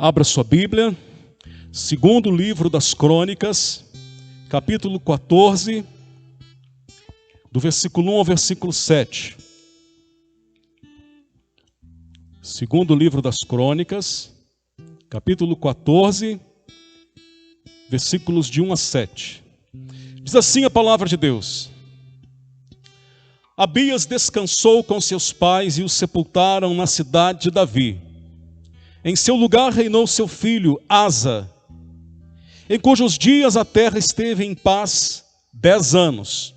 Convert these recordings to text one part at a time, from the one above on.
Abra sua Bíblia, segundo livro das Crônicas, capítulo 14, do versículo 1 ao versículo 7. Segundo livro das Crônicas, capítulo 14, versículos de 1 a 7. Diz assim a palavra de Deus: Abias descansou com seus pais e os sepultaram na cidade de Davi. Em seu lugar reinou seu filho Asa, em cujos dias a terra esteve em paz 10 anos.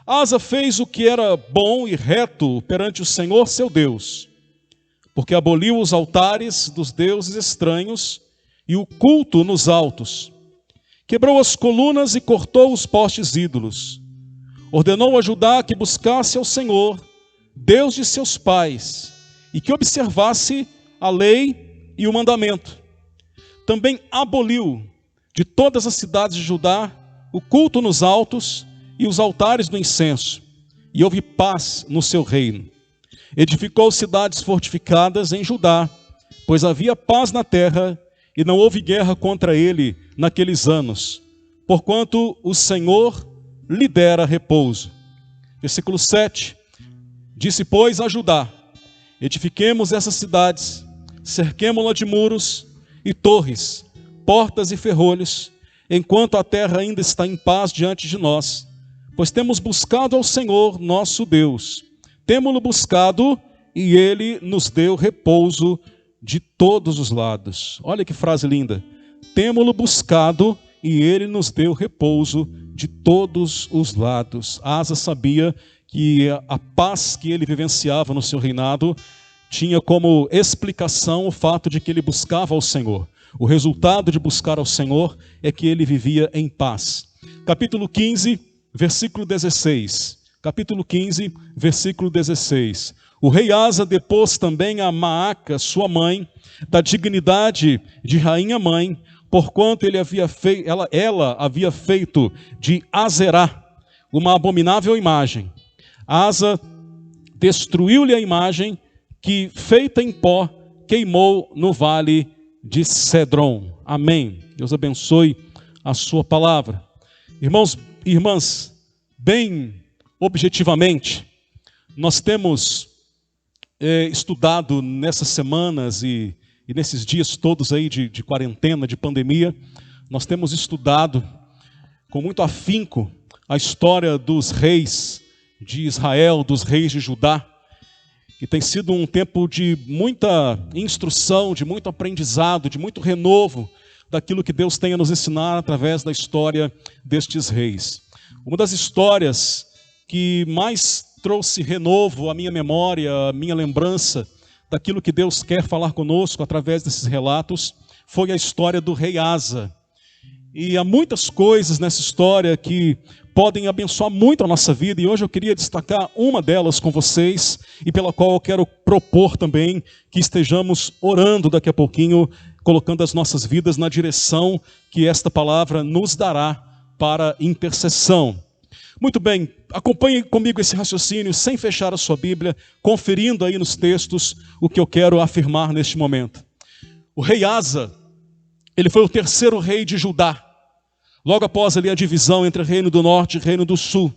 Asa fez o que era bom e reto perante o Senhor seu Deus, porque aboliu os altares dos deuses estranhos e o culto nos altos. Quebrou as colunas e cortou os postes ídolos. Ordenou a Judá que buscasse ao Senhor, Deus de seus pais, e que observasse a lei e o mandamento. Também aboliu de todas as cidades de Judá o culto nos altos e os altares do incenso, e houve paz no seu reino. Edificou cidades fortificadas em Judá, pois havia paz na terra, e não houve guerra contra ele naqueles anos, porquanto o Senhor lhe dera repouso. Versículo 7. Disse, pois, a Judá: edifiquemos essas cidades, cerquemo-la de muros e torres, portas e ferrolhos, enquanto a terra ainda está em paz diante de nós, pois temos buscado ao Senhor nosso Deus. Temo-lo buscado e ele nos deu repouso de todos os lados. Olha que frase linda. Temo-lo buscado e ele nos deu repouso de todos os lados. Asa sabia que a paz que ele vivenciava no seu reinado tinha como explicação o fato de que ele buscava ao Senhor. O resultado de buscar ao Senhor é que ele vivia em paz. Capítulo 15, versículo 16. Capítulo 15, versículo 16. O rei Asa depôs também a Maaca, sua mãe, da dignidade de rainha-mãe, porquanto ela havia feito de Azerá uma abominável imagem. Asa destruiu-lhe a imagem que, feita em pó, queimou no vale de Cedron. Amém. Deus abençoe a sua palavra. Irmãos e irmãs, bem objetivamente, nós temos estudado nessas semanas e nesses dias todos aí de quarentena, de pandemia, nós temos estudado com muito afinco a história dos reis de Israel, dos reis de Judá, que tem sido um tempo de muita instrução, de muito aprendizado, de muito renovo daquilo que Deus tem a nos ensinar através da história destes reis. Uma das histórias que mais trouxe renovo à minha memória, à minha lembrança daquilo que Deus quer falar conosco através desses relatos, foi a história do rei Asa. E há muitas coisas nessa história que podem abençoar muito a nossa vida, e hoje eu queria destacar uma delas com vocês, e pela qual eu quero propor também que estejamos orando daqui a pouquinho, colocando as nossas vidas na direção que esta palavra nos dará para intercessão. Muito bem, acompanhe comigo esse raciocínio sem fechar a sua Bíblia, conferindo aí nos textos o que eu quero afirmar neste momento. O rei Asa, ele foi o terceiro rei de Judá, logo após ali a divisão entre Reino do Norte e Reino do Sul.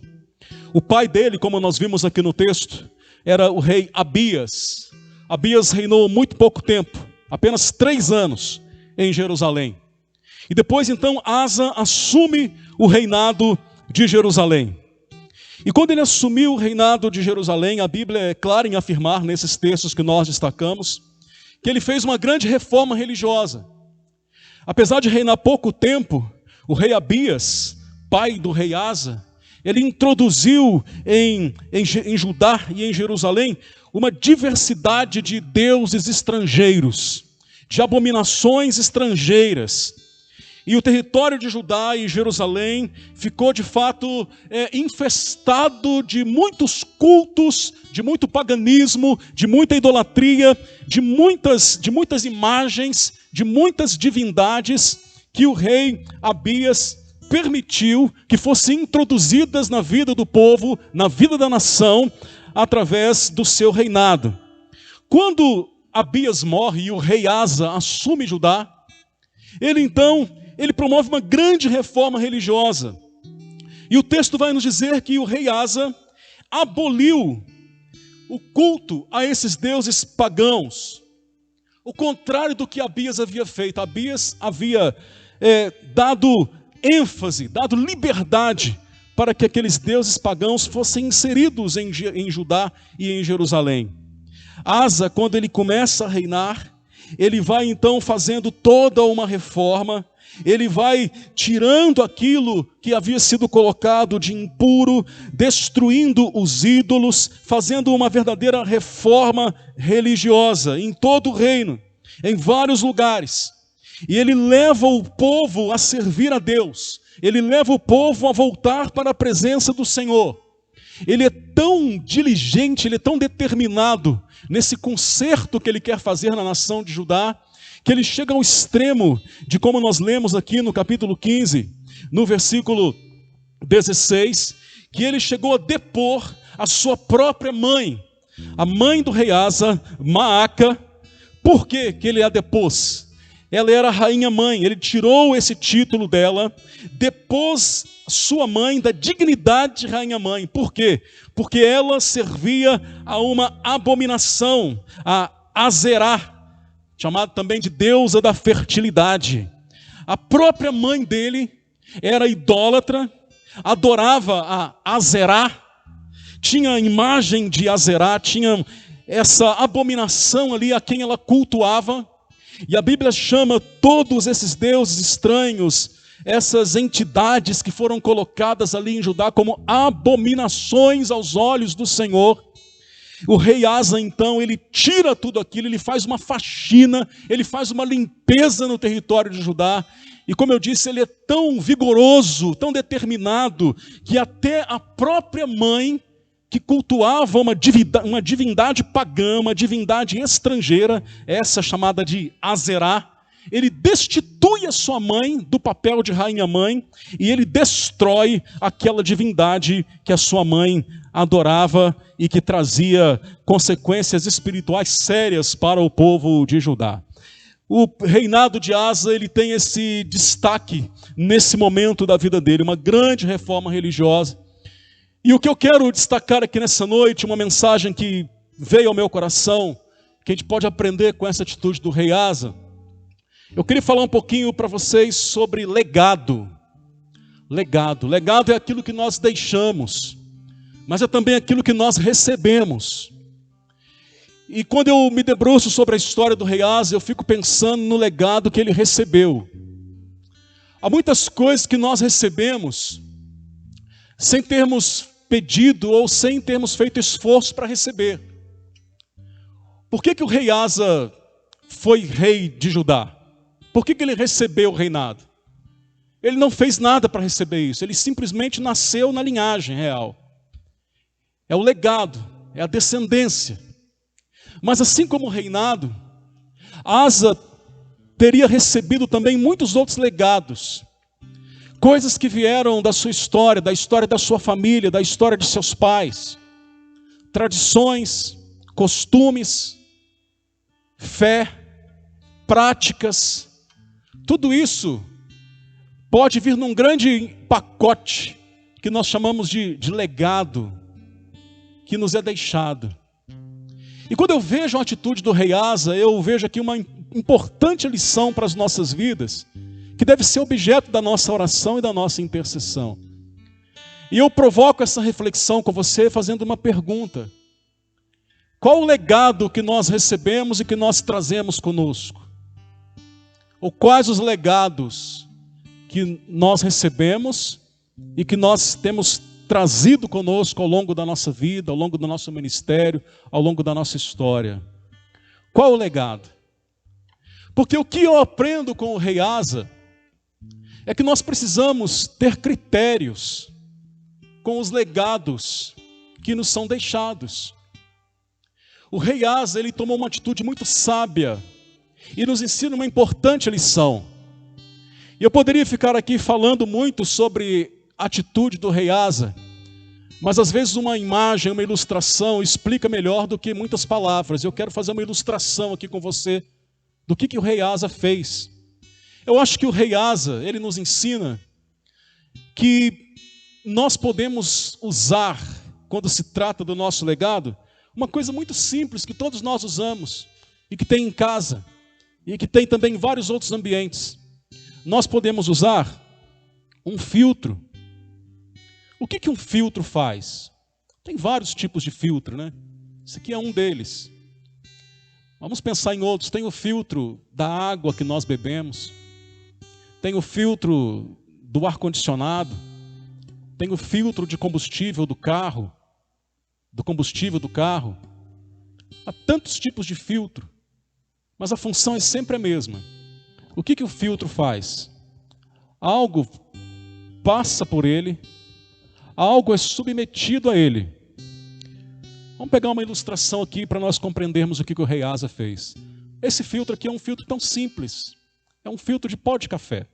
O pai dele, como nós vimos aqui no texto, era o rei Abias. Abias reinou muito pouco tempo, apenas 3 anos em Jerusalém. E depois então Asa assume o reinado de Jerusalém. E quando ele assumiu o reinado de Jerusalém, a Bíblia é clara em afirmar nesses textos que nós destacamos, que ele fez uma grande reforma religiosa. Apesar de reinar pouco tempo, o rei Abias, pai do rei Asa, ele introduziu em Judá e em Jerusalém uma diversidade de deuses estrangeiros, de abominações estrangeiras. E o território de Judá e Jerusalém ficou de fato infestado de muitos cultos, de muito paganismo, de muita idolatria, de muitas imagens, de muitas divindades que o rei Abias permitiu que fossem introduzidas na vida do povo, na vida da nação, através do seu reinado. Quando Abias morre e o rei Asa assume Judá, ele promove uma grande reforma religiosa. E o texto vai nos dizer que o rei Asa aboliu o culto a esses deuses pagãos, o contrário do que Abias havia feito. Abias havia dado ênfase, dado liberdade para que aqueles deuses pagãos fossem inseridos em Judá e em Jerusalém. Asa, quando ele começa a reinar, ele vai então fazendo toda uma reforma, ele vai tirando aquilo que havia sido colocado de impuro, destruindo os ídolos, fazendo uma verdadeira reforma religiosa em todo o reino, em vários lugares. E ele leva o povo a servir a Deus, ele leva o povo a voltar para a presença do Senhor. Ele é tão diligente, ele é tão determinado nesse conserto que ele quer fazer na nação de Judá, que ele chega ao extremo de, como nós lemos aqui no capítulo 15, no versículo 16, que ele chegou a depor a sua própria mãe, a mãe do rei Asa, Maaca. Por que ele a depôs? Ela era a rainha-mãe, ele tirou esse título dela, depôs sua mãe da dignidade de rainha-mãe. Por quê? Porque ela servia a uma abominação, a Azerá, chamada também de deusa da fertilidade. A própria mãe dele era idólatra, adorava a Azerá, tinha a imagem de Azerá, tinha essa abominação ali a quem ela cultuava. E a Bíblia chama todos esses deuses estranhos, essas entidades que foram colocadas ali em Judá como abominações aos olhos do Senhor. O rei Asa, então, ele tira tudo aquilo, ele faz uma faxina, ele faz uma limpeza no território de Judá. E como eu disse, ele é tão vigoroso, tão determinado, que até a própria mãe, que cultuava uma divindade pagã, uma divindade estrangeira, essa chamada de Azerá, ele destitui a sua mãe do papel de rainha-mãe, e ele destrói aquela divindade que a sua mãe adorava e que trazia consequências espirituais sérias para o povo de Judá. O reinado de Asa, ele tem esse destaque nesse momento da vida dele, uma grande reforma religiosa. E o que eu quero destacar aqui nessa noite, uma mensagem que veio ao meu coração, que a gente pode aprender com essa atitude do rei Asa. Eu queria falar um pouquinho para vocês sobre legado. Legado é aquilo que nós deixamos, mas é também aquilo que nós recebemos. E quando eu me debruço sobre a história do rei Asa, eu fico pensando no legado que ele recebeu. Há muitas coisas que nós recebemos sem termos pedido ou sem termos feito esforço para receber. Por que o rei Asa foi rei de Judá? Por que ele recebeu o reinado? Ele não fez nada para receber isso, ele simplesmente nasceu na linhagem real. É o legado, é a descendência. Mas assim como o reinado, Asa teria recebido também muitos outros legados. Coisas que vieram da sua história, da história da sua família, da história de seus pais. Tradições, costumes, fé, práticas. Tudo isso pode vir num grande pacote que nós chamamos de legado, que nos é deixado. E quando eu vejo a atitude do rei Asa, eu vejo aqui uma importante lição para as nossas vidas, que deve ser objeto da nossa oração e da nossa intercessão. E eu provoco essa reflexão com você fazendo uma pergunta: qual o legado que nós recebemos e que nós trazemos conosco? Ou quais os legados que nós recebemos e que nós temos trazido conosco ao longo da nossa vida, ao longo do nosso ministério, ao longo da nossa história? Qual o legado? Porque o que eu aprendo com o rei Asa é que nós precisamos ter critérios com os legados que nos são deixados. O rei Asa, ele tomou uma atitude muito sábia e nos ensina uma importante lição. E eu poderia ficar aqui falando muito sobre a atitude do rei Asa, Mas às vezes uma imagem, uma ilustração explica melhor do que muitas palavras. Eu quero fazer uma ilustração aqui com você do que o rei Asa fez. Eu acho que o rei Asa, ele nos ensina que nós podemos usar, quando se trata do nosso legado, uma coisa muito simples que todos nós usamos e que tem em casa e que tem também em vários outros ambientes. Nós podemos usar um filtro. O que um filtro faz? Tem vários tipos de filtro, né? Esse aqui é um deles. Vamos pensar em outros. Tem o filtro da água que nós bebemos. Tem o filtro do ar-condicionado. Tem o filtro de combustível do carro. Do combustível do carro. Há tantos tipos de filtro. Mas a função é sempre a mesma. O que o filtro faz? Algo passa por ele. Algo é submetido a ele. Vamos pegar uma ilustração aqui para nós compreendermos o que o rei Asa fez. Esse filtro aqui é um filtro tão simples. É um filtro de pó de café.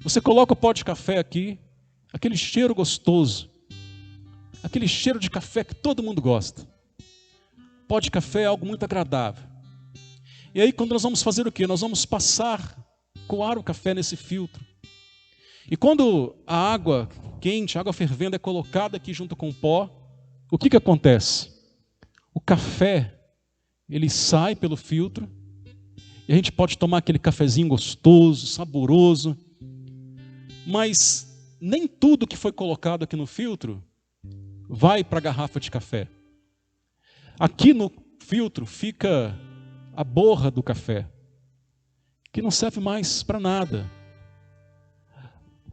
Você coloca o pó de café aqui, aquele cheiro gostoso, aquele cheiro de café que todo mundo gosta. Pó de café é algo muito agradável. E aí quando nós vamos fazer o quê? Nós vamos coar o café nesse filtro. E quando a água quente, a água fervendo é colocada aqui junto com o pó, o que acontece? O café, ele sai pelo filtro, e a gente pode tomar aquele cafezinho gostoso, saboroso, mas nem tudo que foi colocado aqui no filtro vai para a garrafa de café. Aqui no filtro fica a borra do café, que não serve mais para nada.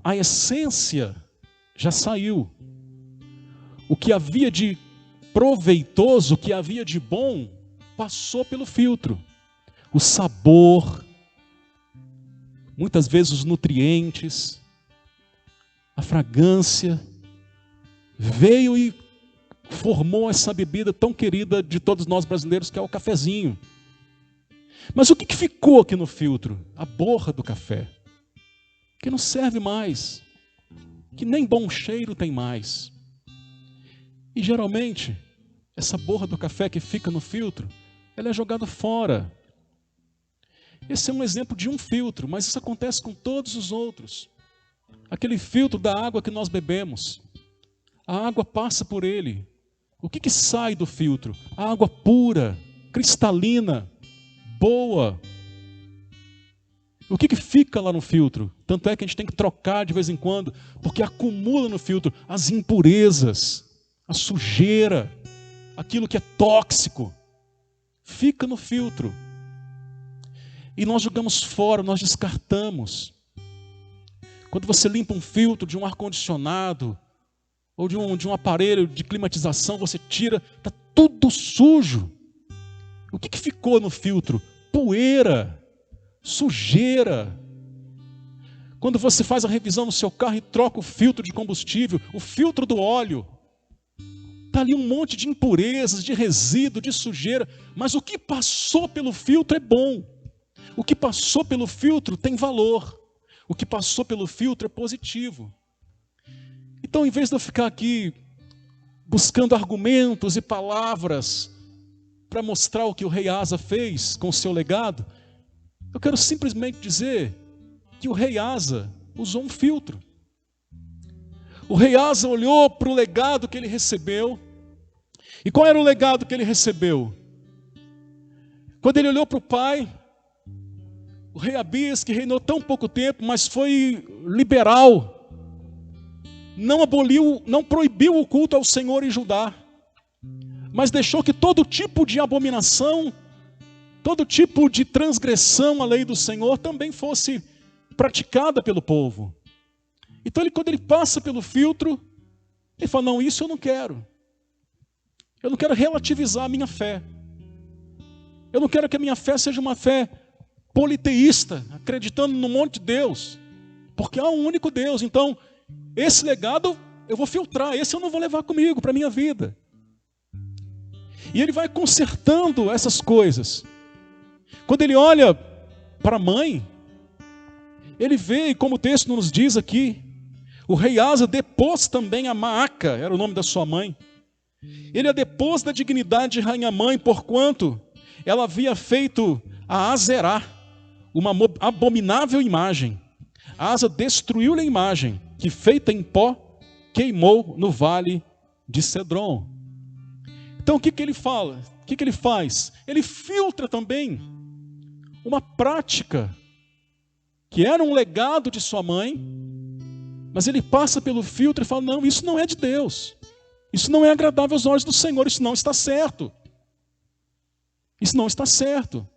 A essência já saiu. O que havia de proveitoso, o que havia de bom, passou pelo filtro. O sabor, muitas vezes os nutrientes, a fragrância, veio e formou essa bebida tão querida de todos nós brasileiros, que é o cafezinho. Mas o que ficou aqui no filtro? A borra do café, que não serve mais, que nem bom cheiro tem mais. E geralmente, essa borra do café que fica no filtro, ela é jogada fora. Esse é um exemplo de um filtro, mas isso acontece com todos os outros. Aquele filtro da água que nós bebemos, a água passa por ele. O que sai do filtro? A água pura, cristalina, boa. O que fica lá no filtro? Tanto é que a gente tem que trocar de vez em quando, porque acumula no filtro as impurezas, a sujeira, aquilo que é tóxico, fica no filtro. E nós jogamos fora, nós descartamos. Quando você limpa um filtro de um ar-condicionado, ou de um aparelho de climatização, você tira, está tudo sujo. O que ficou no filtro? Poeira, sujeira. Quando você faz a revisão no seu carro e troca o filtro de combustível, o filtro do óleo, está ali um monte de impurezas, de resíduo, de sujeira, mas o que passou pelo filtro é bom. O que passou pelo filtro tem valor. O que passou pelo filtro é positivo. Então, em vez de eu ficar aqui buscando argumentos e palavras para mostrar o que o rei Asa fez com o seu legado, eu quero simplesmente dizer que o rei Asa usou um filtro. O rei Asa olhou para o legado que ele recebeu. E qual era o legado que ele recebeu? Quando ele olhou para o pai, o rei Abias, que reinou tão pouco tempo, mas foi liberal, não aboliu, não proibiu o culto ao Senhor em Judá, mas deixou que todo tipo de abominação, todo tipo de transgressão à lei do Senhor também fosse praticada pelo povo. Então quando ele passa pelo filtro, ele fala, não, isso eu não quero. Eu não quero relativizar a minha fé. Eu não quero que a minha fé seja uma fé politeísta, acreditando num monte de Deus, porque há um único Deus. Então, esse legado eu vou filtrar, esse eu não vou levar comigo para a minha vida. E ele vai consertando essas coisas. Quando ele olha para a mãe, ele vê, e como o texto nos diz aqui, O rei Asa depôs também a Maaca, era o nome da sua mãe. Ele a depôs da dignidade de rainha-mãe, porquanto ela havia feito a Azerá, uma abominável imagem. Asa destruiu-lhe a imagem, que feita em pó, queimou no vale de Cedron. Então o que ele fala? O que ele faz? Ele filtra também uma prática que era um legado de sua mãe, mas ele passa pelo filtro e fala, não, isso não é de Deus. Isso não é agradável aos olhos do Senhor, isso não está certo. Isso não está certo.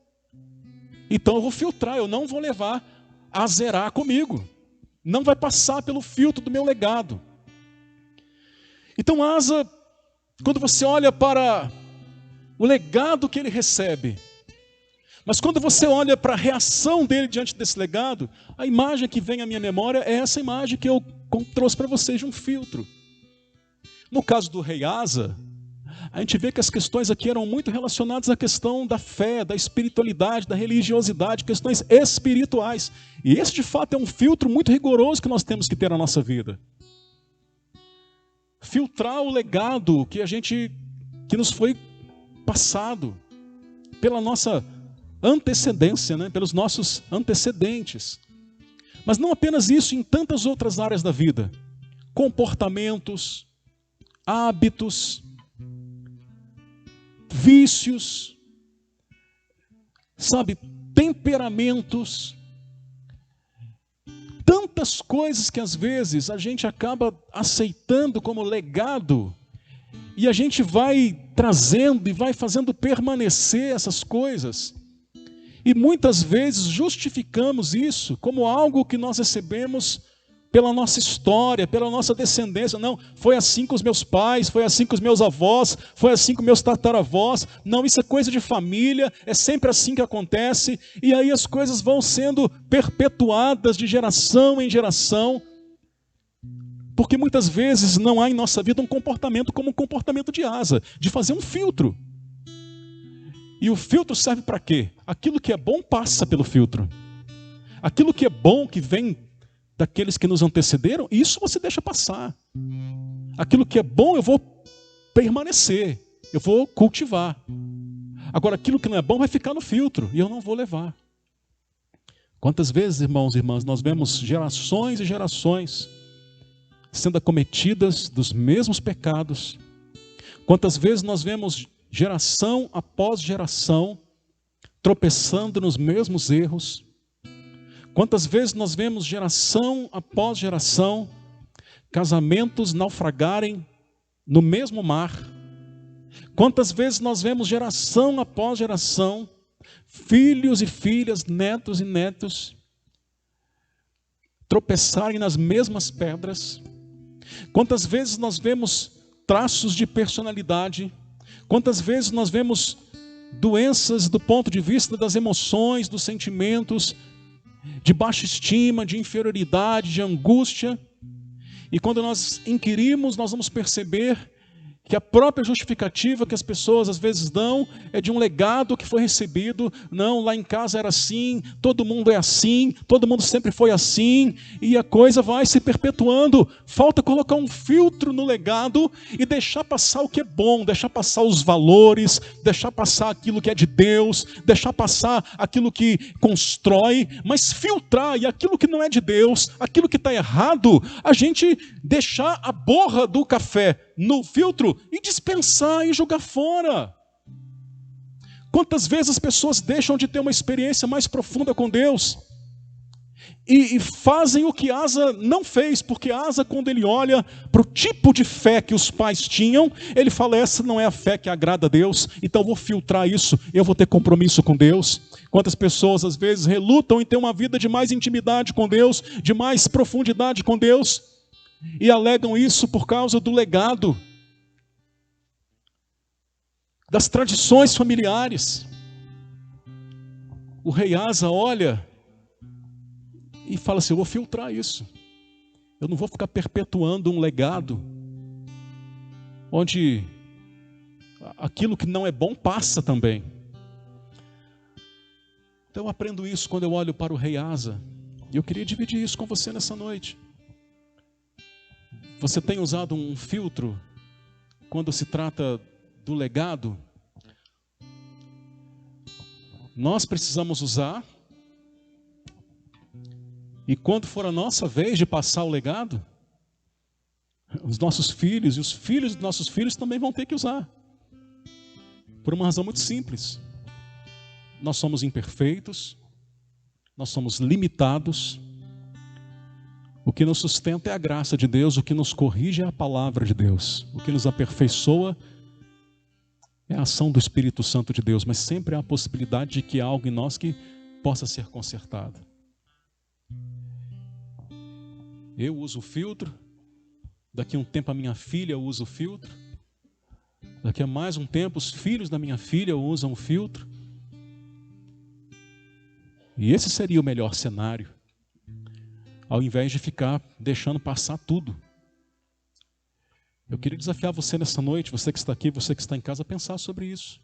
Então eu vou filtrar, eu não vou levar a zerar comigo. Não vai passar pelo filtro do meu legado. Então Asa, quando você olha para o legado que ele recebe, mas quando você olha para a reação dele diante desse legado, a imagem que vem à minha memória é essa imagem que eu trouxe para vocês de um filtro. No caso do rei Asa, a gente vê que as questões aqui eram muito relacionadas à questão da fé, da espiritualidade, da religiosidade, questões espirituais. E esse de fato é um filtro muito rigoroso que nós temos que ter na nossa vida. Filtrar o legado que nos foi passado pela nossa antecedência, né? Pelos nossos antecedentes. Mas não apenas isso, em tantas outras áreas da vida. Comportamentos, hábitos, vícios, sabe, temperamentos, tantas coisas que às vezes a gente acaba aceitando como legado e a gente vai trazendo e vai fazendo permanecer essas coisas e muitas vezes justificamos isso como algo que nós recebemos pela nossa história, pela nossa descendência. Não, foi assim com os meus pais, foi assim com os meus avós, foi assim com meus tataravós. Não, isso é coisa de família, é sempre assim que acontece. E aí as coisas vão sendo perpetuadas de geração em geração. Porque muitas vezes não há em nossa vida um comportamento como o comportamento de Asa, de fazer um filtro. E o filtro serve para quê? Aquilo que é bom passa pelo filtro. Aquilo que é bom, que vem daqueles que nos antecederam, isso você deixa passar. Aquilo que é bom eu vou permanecer, eu vou cultivar. Agora aquilo que não é bom vai ficar no filtro e eu não vou levar. Quantas vezes, irmãos e irmãs, nós vemos gerações e gerações sendo acometidas dos mesmos pecados. Quantas vezes nós vemos geração após geração tropeçando nos mesmos erros. Quantas vezes nós vemos geração após geração, casamentos naufragarem no mesmo mar. Quantas vezes nós vemos geração após geração, filhos e filhas, netos e netos, tropeçarem nas mesmas pedras. Quantas vezes nós vemos traços de personalidade. Quantas vezes nós vemos doenças do ponto de vista das emoções, dos sentimentos, de baixa estima, de inferioridade, de angústia. E quando nós inquirimos, nós vamos perceber que a própria justificativa que as pessoas às vezes dão é de um legado que foi recebido. Não, lá em casa era assim, todo mundo é assim, todo mundo sempre foi assim, e a coisa vai se perpetuando. Falta colocar um filtro no legado e deixar passar o que é bom, deixar passar os valores, deixar passar aquilo que é de Deus, deixar passar aquilo que constrói, mas filtrar, e aquilo que não é de Deus, aquilo que está errado, a gente deixar a borra do café no filtro e dispensar e jogar fora. Quantas vezes as pessoas deixam de ter uma experiência mais profunda com Deus e fazem o que Asa não fez, porque Asa, quando ele olha para o tipo de fé que os pais tinham, ele fala, essa não é a fé que agrada a Deus, então eu vou filtrar isso, eu vou ter compromisso com Deus. Quantas pessoas às vezes relutam em ter uma vida de mais intimidade com Deus, de mais profundidade com Deus, e alegam isso por causa do legado, das tradições familiares. O rei Asa olha e fala assim, eu vou filtrar isso. Eu não vou ficar perpetuando um legado onde aquilo que não é bom passa também. Então eu aprendo isso quando eu olho para o rei Asa. E eu queria dividir isso com você nessa noite. Você tem usado um filtro quando se trata do legado? Nós precisamos usar. E quando for a nossa vez de passar o legado, os nossos filhos e os filhos dos nossos filhos também vão ter que usar. Por uma razão muito simples. Nós somos imperfeitos, nós somos limitados. O que nos sustenta é a graça de Deus, o que nos corrige é a palavra de Deus. O que nos aperfeiçoa é a ação do Espírito Santo de Deus, mas sempre há a possibilidade de que há algo em nós que possa ser consertado. Eu uso o filtro, daqui a um tempo a minha filha usa o filtro, daqui a mais um tempo os filhos da minha filha usam o filtro. E esse seria o melhor cenário, ao invés de ficar deixando passar tudo. Eu queria desafiar você nessa noite, você que está aqui, você que está em casa, a pensar sobre isso.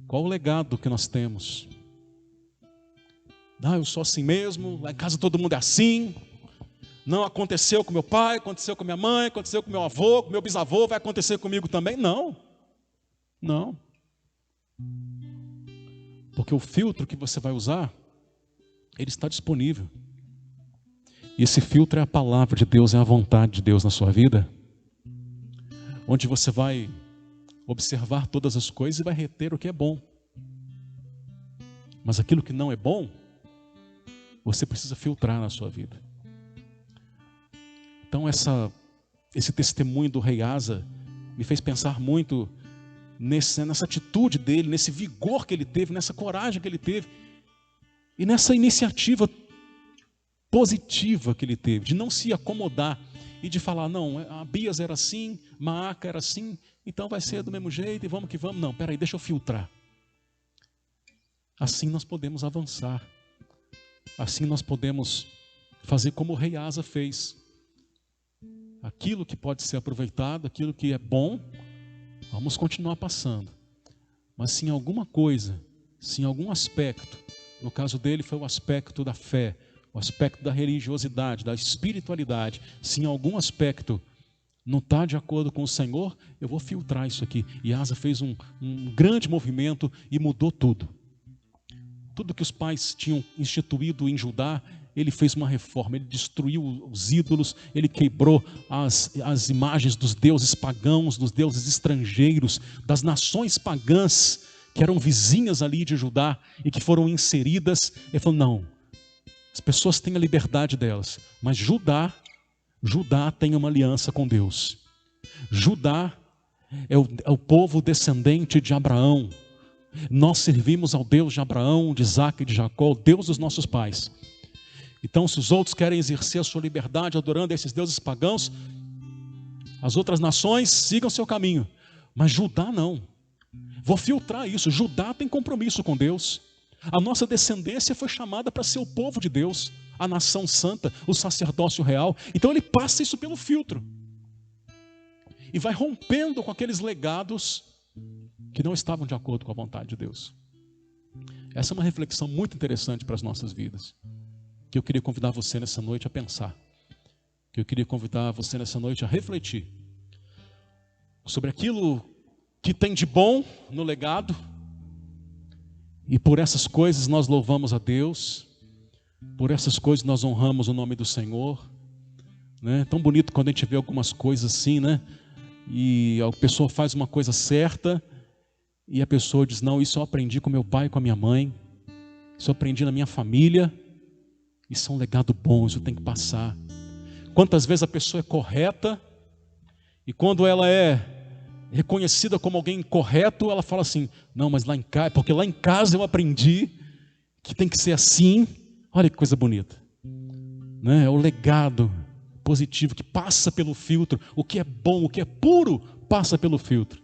Qual o legado que nós temos? Eu sou assim mesmo, lá em casa todo mundo é assim. Não aconteceu com meu pai, aconteceu com minha mãe, aconteceu com meu avô, com meu bisavô, vai acontecer comigo também? Não. Não. Porque o filtro que você vai usar, ele está disponível. E esse filtro é a palavra de Deus, é a vontade de Deus na sua vida. Onde você vai observar todas as coisas e vai reter o que é bom. Mas aquilo que não é bom, você precisa filtrar na sua vida. Então esse testemunho do rei Asa me fez pensar muito nessa atitude dele, nesse vigor que ele teve, nessa coragem que ele teve e nessa iniciativa positiva que ele teve, de não se acomodar e de falar, não, Abias era assim, Maaca era assim, então vai ser do mesmo jeito e vamos que vamos. Não, peraí, deixa eu filtrar. Assim nós podemos avançar. Assim nós podemos fazer como o rei Asa fez. Aquilo que pode ser aproveitado, aquilo que é bom, vamos continuar passando. Mas se em alguma coisa, se em algum aspecto, no caso dele foi o aspecto da fé, o aspecto da religiosidade, da espiritualidade, se em algum aspecto não está de acordo com o Senhor, eu vou filtrar isso aqui. E Asa fez um grande movimento e mudou tudo. Tudo que os pais tinham instituído em Judá, ele fez uma reforma, ele destruiu os ídolos, ele quebrou as imagens dos deuses pagãos, dos deuses estrangeiros, das nações pagãs que eram vizinhas ali de Judá e que foram inseridas. Ele falou, não, as pessoas têm a liberdade delas, mas Judá tem uma aliança com Deus. Judá é o povo descendente de Abraão. Nós servimos ao Deus de Abraão, de Isaque e de Jacó, o Deus dos nossos pais. Então, se os outros querem exercer a sua liberdade adorando esses deuses pagãos, as outras nações sigam seu caminho. Mas Judá não. Vou filtrar isso. Judá tem compromisso com Deus. A nossa descendência foi chamada para ser o povo de Deus, a nação santa, o sacerdócio real. Então ele passa isso pelo filtro. E vai rompendo com aqueles legados que não estavam de acordo com a vontade de Deus. Essa é uma reflexão muito interessante para as nossas vidas, que eu queria convidar você nessa noite a pensar, que eu queria convidar você nessa noite a refletir sobre aquilo que tem de bom no legado, e por essas coisas nós louvamos a Deus, por essas coisas nós honramos o nome do Senhor, né? Tão bonito quando a gente vê algumas coisas assim, né? E a pessoa faz uma coisa certa e a pessoa diz, não, isso eu aprendi com meu pai e com a minha mãe, isso eu aprendi na minha família. Isso é um legado bom, isso tem que passar. Quantas vezes a pessoa é correta e quando ela é reconhecida como alguém correto, ela fala assim, não, mas lá em casa, porque lá em casa eu aprendi que tem que ser assim. Olha que coisa bonita, né? É o legado positivo que passa pelo filtro. O que é bom, o que é puro, passa pelo filtro.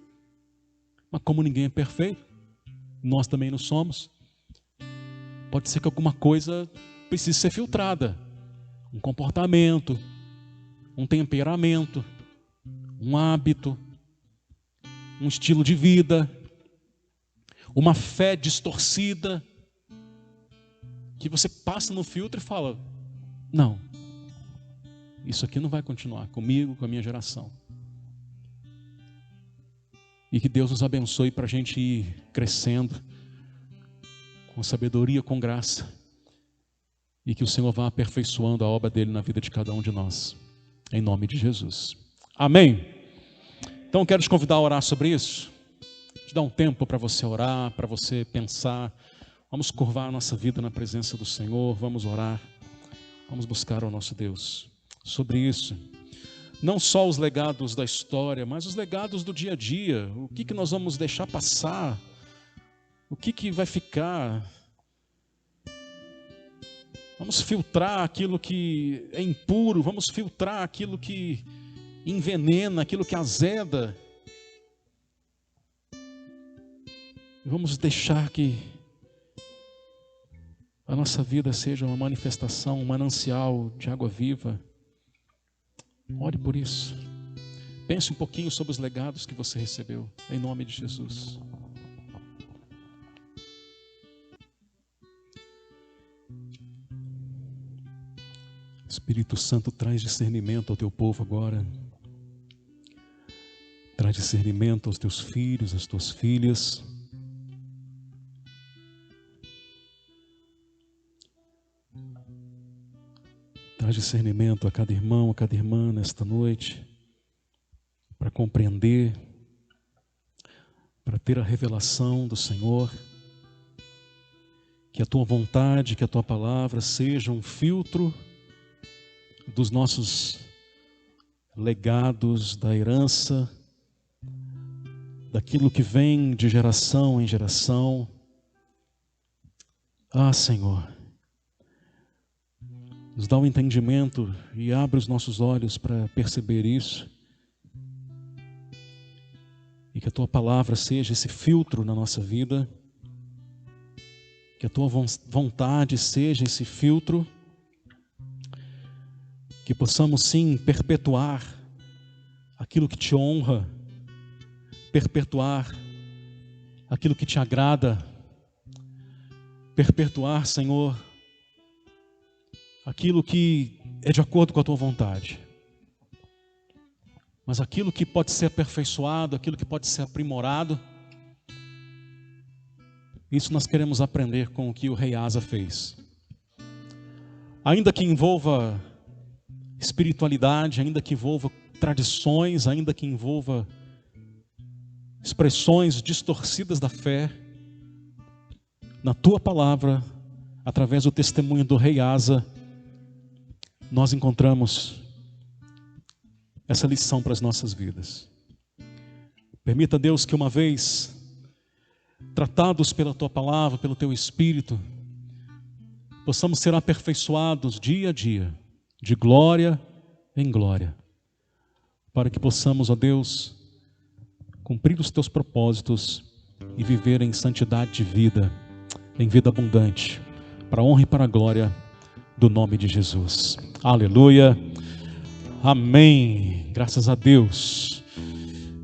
Mas como ninguém é perfeito, nós também não somos, pode ser que alguma coisa precisa ser filtrada. Um comportamento, um temperamento, um hábito, um estilo de vida, uma fé distorcida, que você passa no filtro e fala, não, isso aqui não vai continuar comigo, com a minha geração. E que Deus nos abençoe para a gente ir crescendo com sabedoria, com graça. E que o Senhor vá aperfeiçoando a obra dele na vida de cada um de nós. Em nome de Jesus. Amém. Então quero te convidar a orar sobre isso. Te dar um tempo para você orar, para você pensar. Vamos curvar a nossa vida na presença do Senhor. Vamos orar. Vamos buscar o nosso Deus sobre isso. Não só os legados da história, mas os legados do dia a dia. O que nós vamos deixar passar? O que vai ficar? Vamos filtrar aquilo que é impuro. Vamos filtrar aquilo que envenena, aquilo que azeda. Vamos deixar que a nossa vida seja uma manifestação, um manancial de água viva. Ore por isso. Pense um pouquinho sobre os legados que você recebeu, em nome de Jesus. Espírito Santo, traz discernimento ao teu povo agora. Traz discernimento aos teus filhos, às tuas filhas. Traz discernimento a cada irmão, a cada irmã nesta noite, para compreender, para ter a revelação do Senhor, que a tua vontade, que a tua palavra seja um filtro dos nossos legados, da herança, daquilo que vem de geração em geração. Ah, Senhor, nos dá um entendimento e abre os nossos olhos para perceber isso. E que a tua palavra seja esse filtro na nossa vida. Que a tua vontade seja esse filtro. Que possamos sim perpetuar aquilo que te honra. Perpetuar aquilo que te agrada. Perpetuar, Senhor, aquilo que é de acordo com a tua vontade. Mas aquilo que pode ser aperfeiçoado, aquilo que pode ser aprimorado, isso nós queremos aprender com o que o rei Asa fez. Ainda que envolva espiritualidade, ainda que envolva tradições, ainda que envolva expressões distorcidas da fé, na tua palavra, através do testemunho do rei Asa, nós encontramos essa lição para as nossas vidas. Permita, Deus, que uma vez tratados pela tua palavra, pelo teu Espírito, possamos ser aperfeiçoados dia a dia, de glória em glória, para que possamos, ó Deus, cumprir os teus propósitos e viver em santidade de vida, em vida abundante, para a honra e para a glória do nome de Jesus. Aleluia. Amém. Graças a Deus.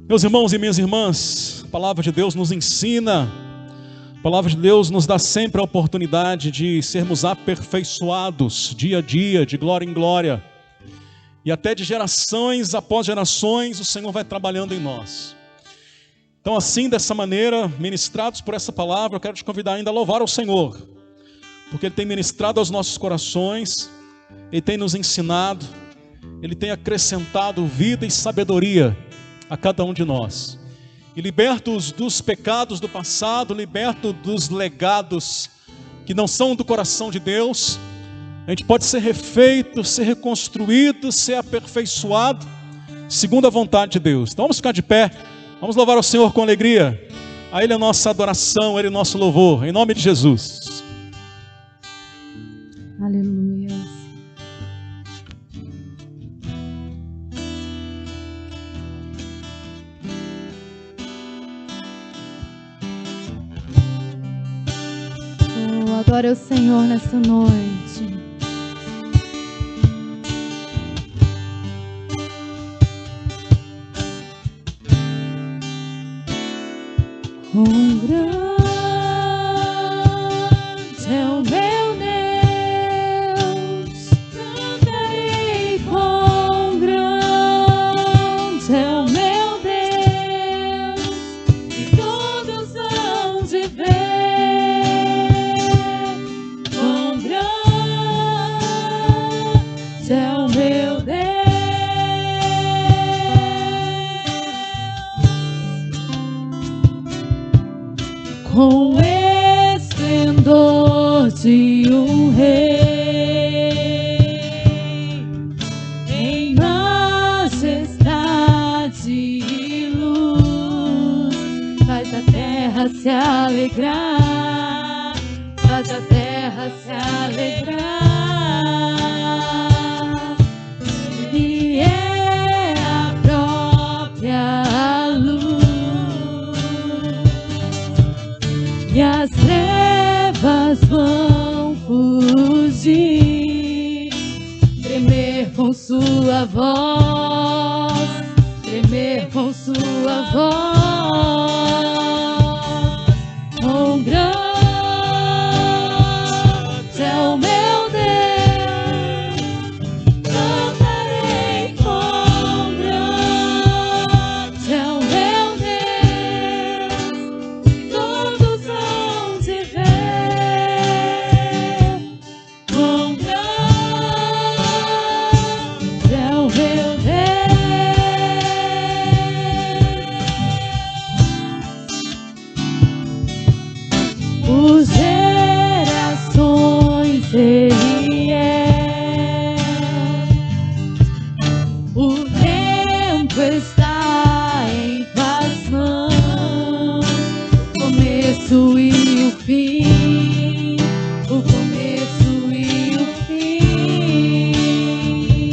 Meus irmãos e minhas irmãs, a palavra de Deus nos ensina, a palavra de Deus nos dá sempre a oportunidade de sermos aperfeiçoados dia a dia, de glória em glória. E até de gerações após gerações, o Senhor vai trabalhando em nós. Então assim, dessa maneira, ministrados por essa palavra, eu quero te convidar ainda a louvar ao Senhor, porque Ele tem ministrado aos nossos corações, Ele tem nos ensinado, Ele tem acrescentado vida e sabedoria a cada um de nós. E libertos dos pecados do passado, liberto dos legados que não são do coração de Deus, a gente pode ser refeito, ser reconstruído, ser aperfeiçoado, segundo a vontade de Deus. Então vamos ficar de pé, vamos louvar ao Senhor com alegria. A Ele a nossa adoração, a Ele o nosso louvor, em nome de Jesus. Aleluia. Oh, adore o Senhor nessa noite. Quão grande é o meu Deus, cantarei com com esplendor de um rei, em majestade e luz, faz a terra se alegrar, faz a terra se alegrar. Ele é a própria luz, e as trevas vão fugir, tremer com sua voz, tremer com sua voz. Com grande é o meu Deus, cantarei com grande é o meu Deus, todos hão de ver. Com grande é o meu Deus, por gerações Ele é. O tempo está em tuas mãos, o começo e o fim, o começo e o fim.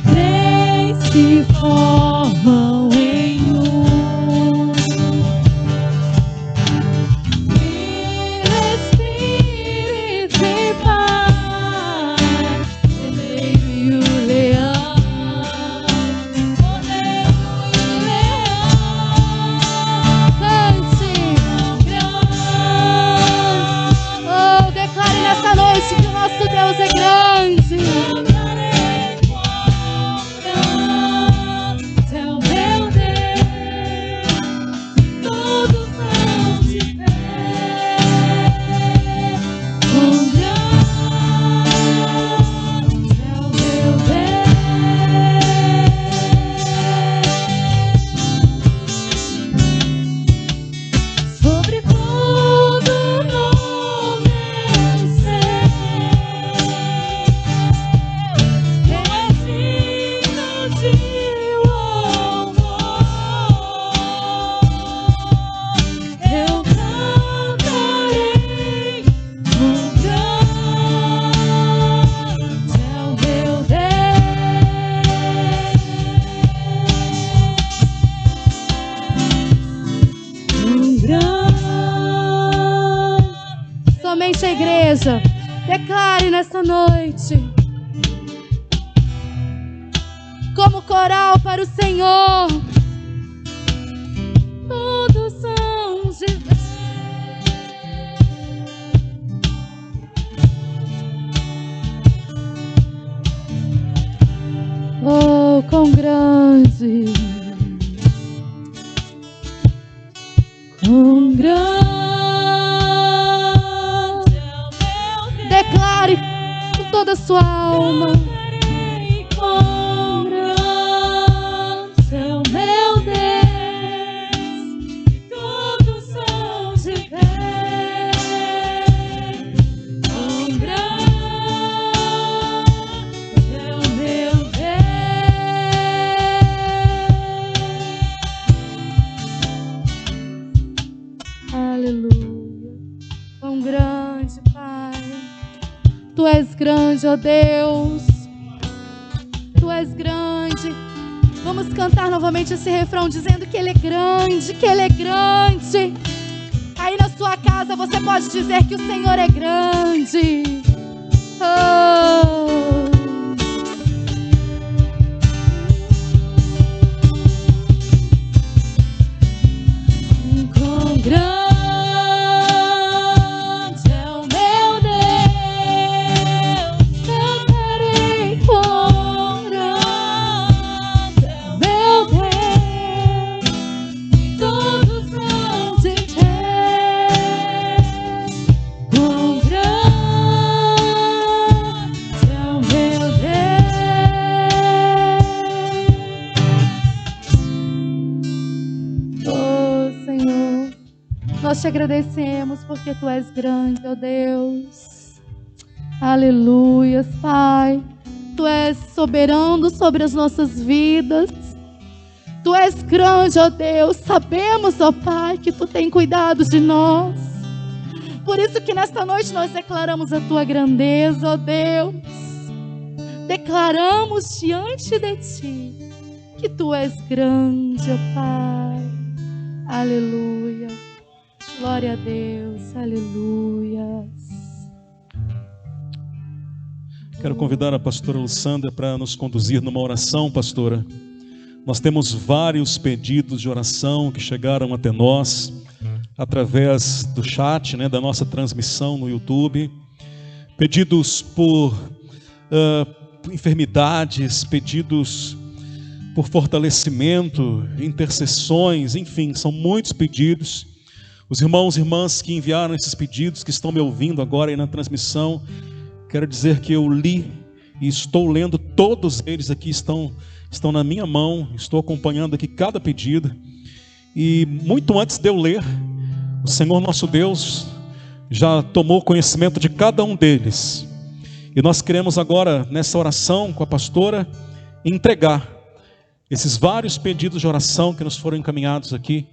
Três se formam em um. Espírito e paz, Cordeiro e o leão, Cordeiro e o leão. Cante grande. Oh, declare nessa noite que o nosso Deus é grande. Cantarei com grande é o meu Deus, todos hão de ver. Com grande é o meu Deus, sobre todo nome eu sei, é digno de louvor. Eu cantarei com grande é o meu Deus, com grande. Somente a igreja declare nessa noite, como coral para o Senhor, todos são de ver. Oh, quão grande, quão grande é o meu Deus. Declare com toda a sua alma. Cantarei com grande é o meu Deus, e todos hão de ver. Com grande é o meu Deus. Aleluia. Quão grande, Pai. Tu és grande, ó Deus. Tu és grande. Vamos cantar novamente esse refrão dizendo que Ele é grande, que Ele é grande. Aí na sua casa você pode dizer que o Senhor é grande. Oh. Com grande é o meu Deus, cantarei com grande é o meu Deus, e todos hão de ver. Com grande é nós te agradecemos porque Tu és grande, ó Deus. Aleluias, Pai. Tu és soberano sobre as nossas vidas. Tu és grande, ó Deus. Sabemos, ó Pai, que Tu tem cuidado de nós. Por isso que nesta noite nós declaramos a Tua grandeza, ó Deus. Declaramos diante de Ti que Tu és grande, ó Pai. Aleluia. Glória a Deus. Aleluia. Quero convidar a pastora Lussandra para nos conduzir numa oração, pastora. Nós temos vários pedidos de oração que chegaram até nós através do chat, da nossa transmissão no YouTube. Pedidos por enfermidades, pedidos por fortalecimento, intercessões, enfim, são muitos pedidos. Os irmãos e irmãs que enviaram esses pedidos, que estão me ouvindo agora aí na transmissão, quero dizer que eu li e estou lendo, todos eles aqui estão na minha mão, estou acompanhando aqui cada pedido. E muito antes de eu ler, o Senhor nosso Deus já tomou conhecimento de cada um deles. E nós queremos agora, nessa oração com a pastora, entregar esses vários pedidos de oração que nos foram encaminhados aqui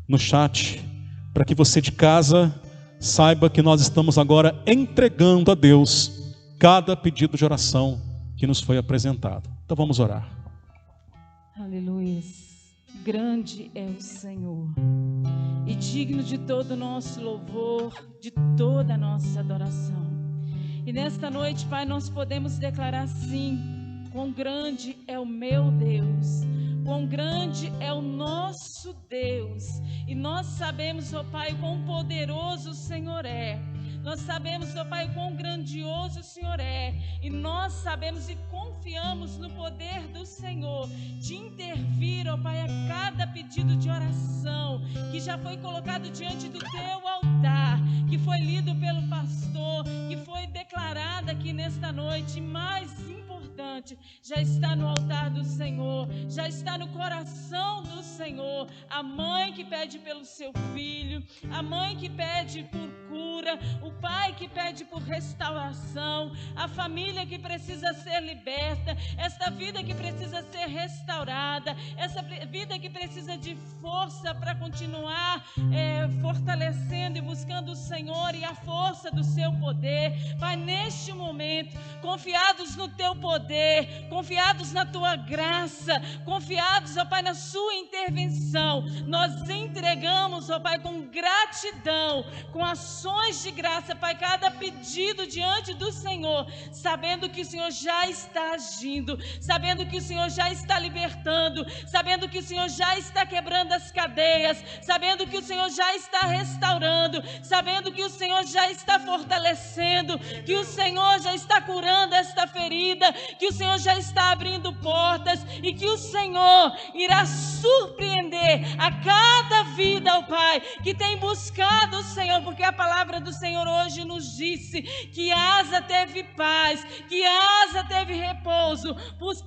no chat, para que você de casa saiba que nós estamos agora entregando a Deus cada pedido de oração que nos foi apresentado. Então vamos orar. Aleluia. Grande é o Senhor e digno de todo o nosso louvor, de toda a nossa adoração. E nesta noite, Pai, nós podemos declarar assim: quão grande é o meu Deus, quão grande é o nosso Deus. E nós sabemos, ó Pai, quão poderoso o Senhor é. Nós sabemos, ó Pai, quão grandioso o Senhor é. E nós sabemos e confiamos no poder do Senhor de intervir, ó Pai, a cada pedido de oração que já foi colocado diante do Teu altar, que foi lido pelo pastor, que foi declarado aqui nesta noite. Mais importante, já está no altar do Senhor, já está no coração do Senhor. A mãe que pede pelo seu filho, a mãe que pede por cura, o pai que pede por restauração, a família que precisa ser liberta, esta vida que precisa ser restaurada, essa vida que precisa de força para continuar fortalecendo e buscando o Senhor e a força do seu poder. Pai, neste momento, confiados no Teu poder, confiados na Tua graça, confiados, ó Pai, na Sua intervenção, nós entregamos, ó Pai, com gratidão, com ações de graça, Pai, cada pedido diante do Senhor, sabendo que o Senhor já está agindo, sabendo que o Senhor já está libertando, sabendo que o Senhor já está quebrando as cadeias, sabendo que o Senhor já está restaurando, sabendo que o Senhor já está fortalecendo, que o Senhor já está curando esta ferida, que o Senhor já está abrindo portas e que o Senhor irá surpreender a cada vida, ó Pai, que tem buscado o Senhor, porque a palavra do Senhor hoje nos disse que Asa teve paz, que Asa teve repouso,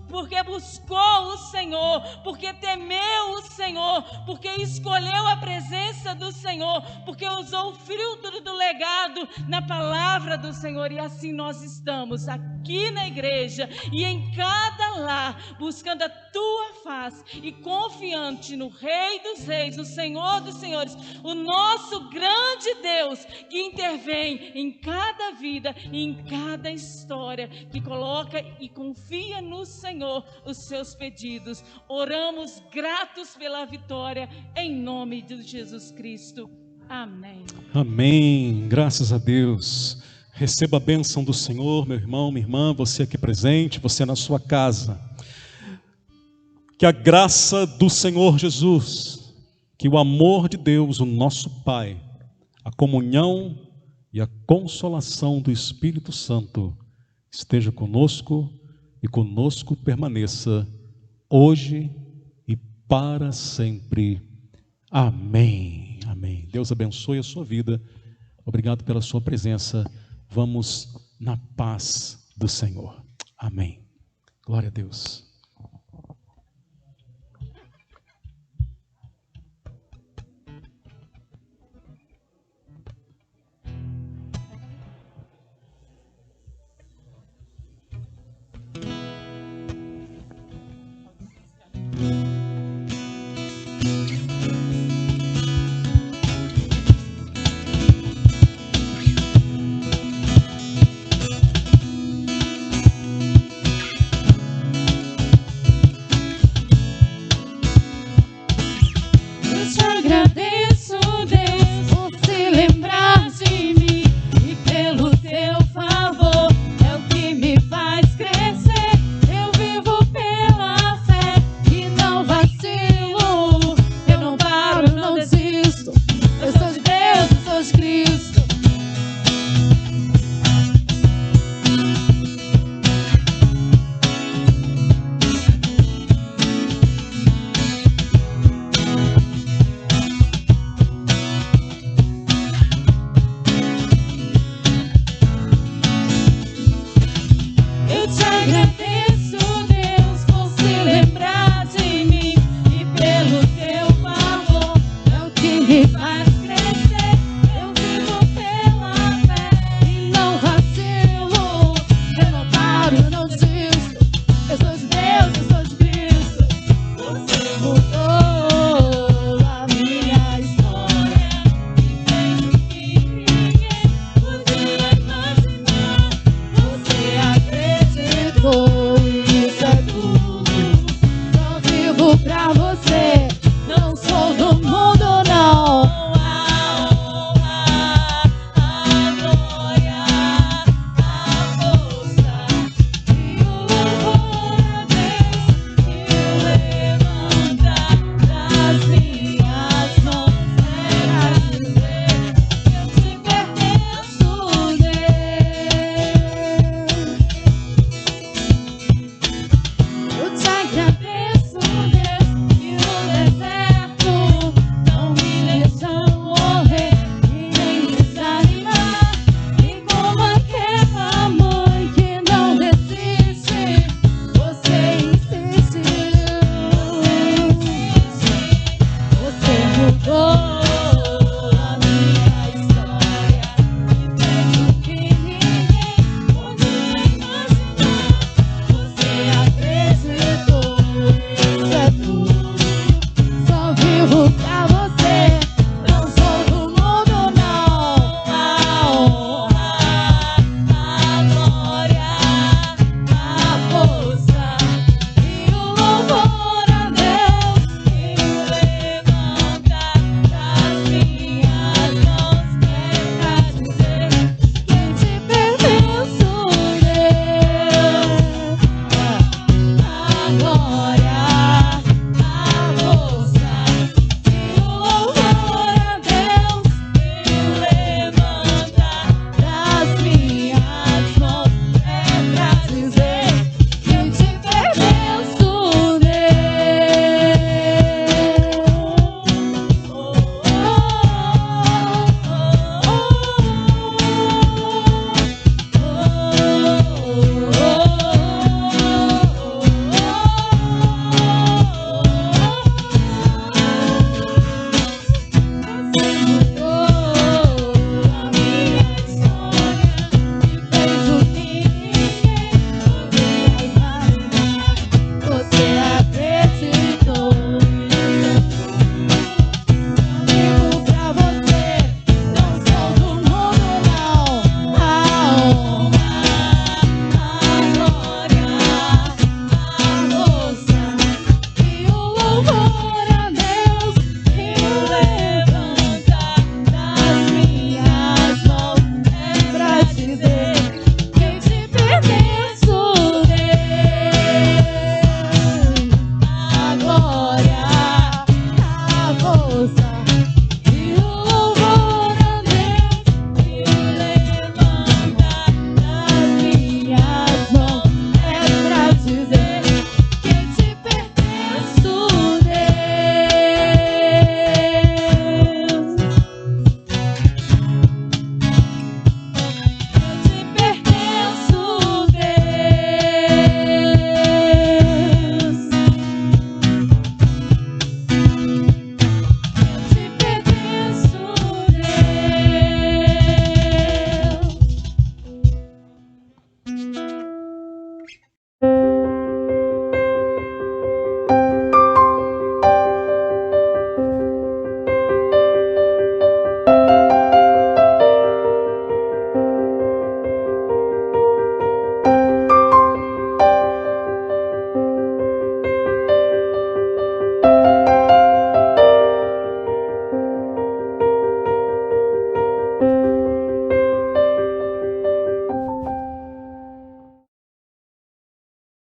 porque buscou o Senhor, porque temeu o Senhor, porque escolheu a presença do Senhor, porque usou o filtro do legado na palavra do Senhor. E assim nós estamos aqui na igreja e em cada lar, buscando a Tua face e confiante no Rei dos Reis, no Senhor dos Senhores, o nosso grande Deus que intervém em cada vida e em cada história, que coloca e confia no Senhor os seus pedidos. Oramos gratos pela vitória, em nome de Jesus Cristo. Amém. Amém. Graças a Deus. Receba a bênção do Senhor, meu irmão, minha irmã, você aqui presente, você na sua casa. Que a graça do Senhor Jesus, que o amor de Deus, o nosso Pai, a comunhão e a consolação do Espírito Santo esteja conosco e conosco permaneça hoje e para sempre. Amém. Amém. Deus abençoe a sua vida. Obrigado pela sua presença. Vamos na paz do Senhor. Amém. Glória a Deus.